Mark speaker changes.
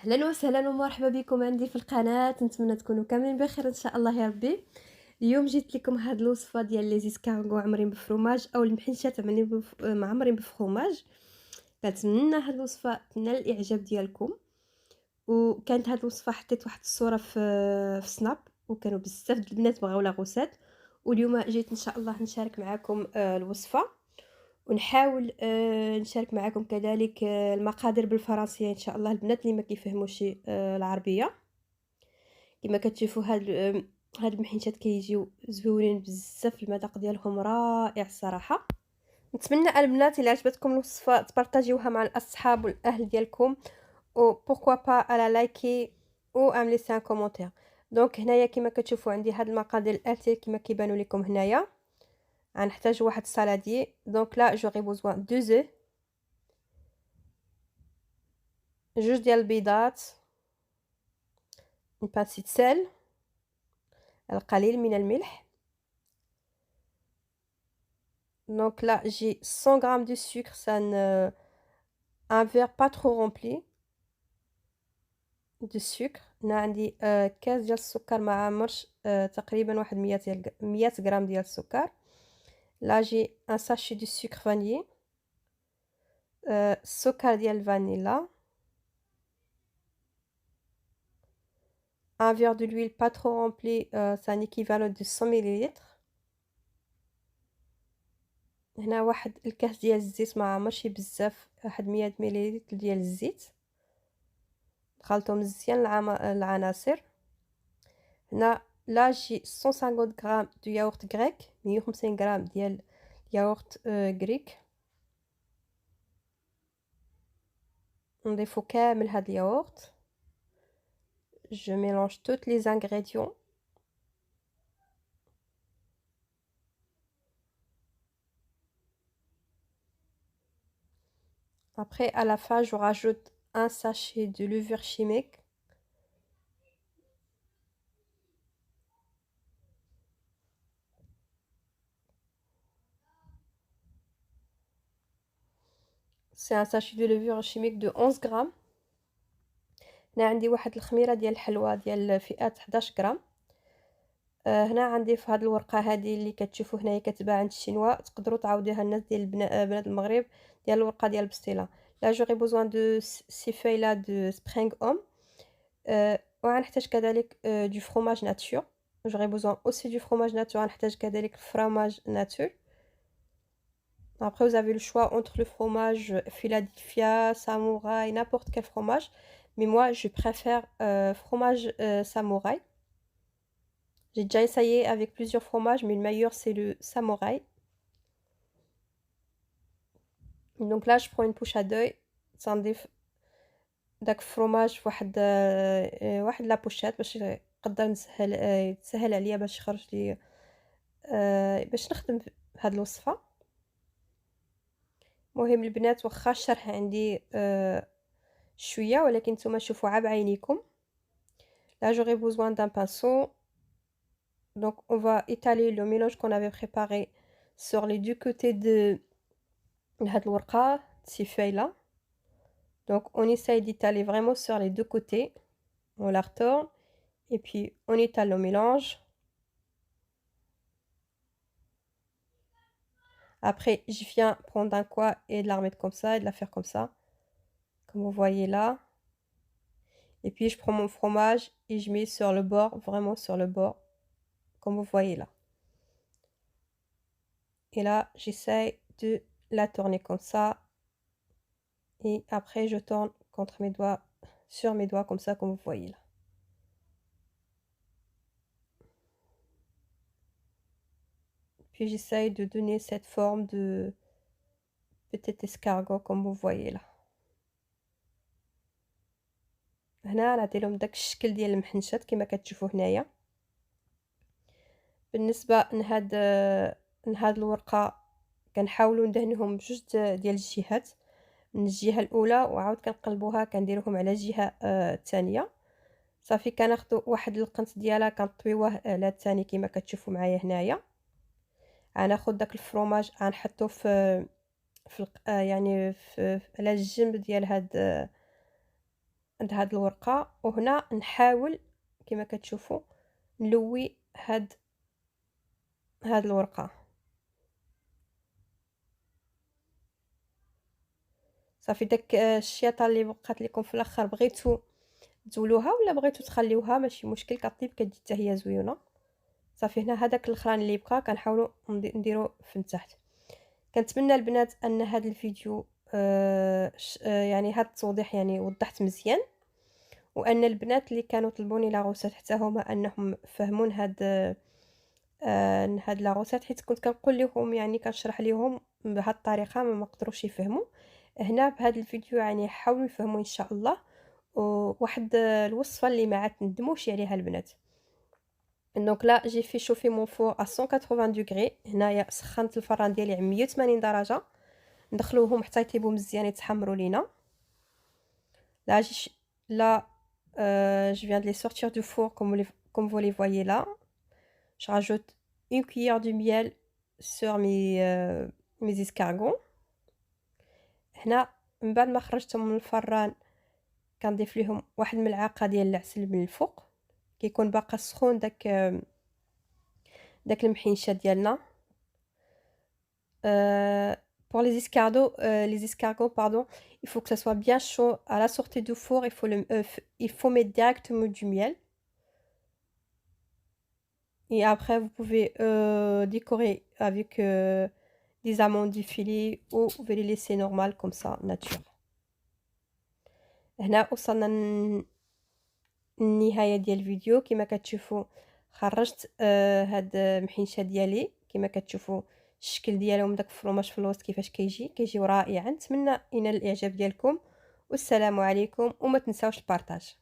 Speaker 1: أهلا وسهلا ومرحبا بكم عندي في القناة. نتمنى تكونوا كاملين بخير إن شاء الله يا ربي. اليوم جيت لكم هاد الوصفة ديال لي زيسكارغو عمرين بفرماج أو المحنشات معمرين بفرماج. كنتمنى هاد الوصفة تنال الإعجاب ديالكم، وكانت هاد الوصفة حطيت واحد الصورة في سناب وكانوا بزاف د البنات بغاو لا غوسات، واليوم جيت إن شاء الله نشارك معكم الوصفة، ونحاول نشارك معكم كذلك المقادير بالفرنسية ان شاء الله البنات اللي ما كيفهموش العربيه. كما كتشوفوا هاد المحيشات كيجيو زوينين بزاف، المذاق ديالهم رائع الصراحه. نتمنى البنات الا عجبتكم الوصفه تبارطاجيوها مع الاصحاب والاهل ديالكم، و pourquoi pas على لايكي و ام ليسي ان كومونتير. دونك هنايا كما كتشوفوا عندي هاد المقادير الاتيه كما كيبانوا لكم هنايا. غنحتاج واحد السالادي، دونك لا جوغي بوزوان دو زو، جوج ديال البيضات، une pincée de sel، القليل من الملح. Donc là j'ai 100 g de sucre, un verre pas trop rempli de sucre. هنا عندي كاس ديال السكر ما عامرش، تقريبا واحد 100 غرام ديال السكر. là j'ai un sachet de sucre vanillé، السكر ديال الفانيلا، un verre de l'huile pas trop rempli، c'est un équivalent de 100 ml. هنا واحد الكاس ديال الزيت ما عامرش بزاف، واحد 100 مليلتر ديال الزيت، خلطو مزيان العناصر. هنا لا جي 150 غرام دو ياغورت غريك، 150 غرام ديال ياغورت غريك. نضيفو كامل هاد الياغورت. je mélange tous les ingrédients. Après à la fin je rajoute un sachet de levure chimique. c'est un sachet de levure chimique de 11 grammes. هنا عندي واحد الخميره ديال الحلوى ديال فئه 11 غرام. هنا عندي في هذه الورقه هذه اللي كتشوفوا هنايا كتباع عند الشينوا، تقدروا تعاودوها الناس ديال بلاد المغرب، ديال الورقه ديال البسطيله. لا جوغي بوزوان دو سي فيلا دو سبرينغ اوم. وغنحتاج كذلك دو فروماج ناتور. جوغي بوزوان اوسي دو فروماج ناتور، غنحتاج كذلك الفرماج ناتور. Après vous avez le choix entre le fromage Philadelphia, Samouraï, n'importe quel fromage, mais moi je préfère fromage Samouraï. J'ai déjà essayé avec plusieurs fromages, mais le meilleur c'est le Samouraï. Donc là je prends une bouche à d'œil، تنضيف داك الفرماج واحد لا بوشات باش نقدر تسهل عليا باش يخرج لي باش نخدم هاد الوصفه. مهم البنات واخا الشرح عندي شويه، ولكن نتوما شوفوا عا بعينيكم. là j'aurai besoin d'un pinceau. donc on va étaler le mélange qu'on avait préparé sur les deux côtés de هاد الورقه تسيفايله. donc on essaye d'étaler vraiment sur les deux côtés, on la retourne et puis on étale le mélange. Après je viens prendre un coin et de la remettre comme ça et de la faire comme ça, comme vous voyez là. Et puis je prends mon fromage et je mets sur le bord, vraiment sur le bord, comme vous voyez là. Et là j'essaye de la tourner comme ça, et après je tourne contre mes doigts, sur mes doigts comme ça, comme vous voyez là. Puis j'essaye de donner cette forme de petit escargot comme vous voyez là. هنا نعطي لهم داك الشكل ديال المحنشات كما كتشوفوا هنايا. بالنسبه لهاد الورقه كنحاولوا ندهنهم بجوج ديال الجهات، من الجهه الاولى وعاود كنقلبوها كنديروهم على الجهه الثانيه. صافي كناخذوا واحد القنت ديالها كنطويوه على الثاني كما كتشوفوا معايا هنايا. غناخذ داك الفرماج غنحطو في يعني على الجنب ديال هاد عند هاد الورقه، وهنا نحاول كما كتشوفوا نلوي هاد الورقه. صافي داك الشياطه اللي بقات لكم في الاخر بغيتو تزولوها ولا بغيتو تخليوها ماشي مشكل، كطيب كتجي حتى هي زوينه. صافي هنا هذاك الاخران اللي بقى كنحاولوا نديرو في التحت. كنتمنى البنات ان هذا الفيديو يعني هذا التوضيح يعني وضحت مزيان، وان البنات اللي كانوا طلبوني لا غوسات حتى هما انهم فهمون هاد لا غوسات، حيت كنت كنقول لهم يعني كنشرح لهم بهاد الطريقه ما قدروش يفهموا. هنا بهذا الفيديو يعني حاولوا يفهموا ان شاء الله. وواحد الوصفه اللي ما عاد ندموش عليها البنات. دونك لا جي في شوفي مون فور ا 180 دوغري. هنايا سخنت الفران ديالي على 180 درجه، ندخلوهم حتى يطيبوا مزيان يتحمروا لينا. لا là je viens de les sortir du four comme vous les voyez là. Je rajoute une cuillère de miel sur mes escargots. هنا من بعد ما خرجتهم من الفران كنضيف ليهم واحد الملعقه ديال العسل من الفوق، كيكون باقا سخون داك المحينشه ديالنا. Pour les escargots, pardon, il faut que ça soit bien chaud à la sortie du four. Il faut mettre directement du miel. Et après, vous pouvez décorer avec des amandes effilées, ou vous pouvez les laisser normales comme ça, nature. هنا وصلنا النهاية ديال الفيديو. كما كتشوفوا خرجت هاد المحنشه ديالي كما كتشوفوا الشكل ديالهم، داك الفرماج في الوسط كيفاش كيجيو رائعا. نتمنى ينال الاعجاب ديالكم، والسلام عليكم، وما تنساوش البارطاج.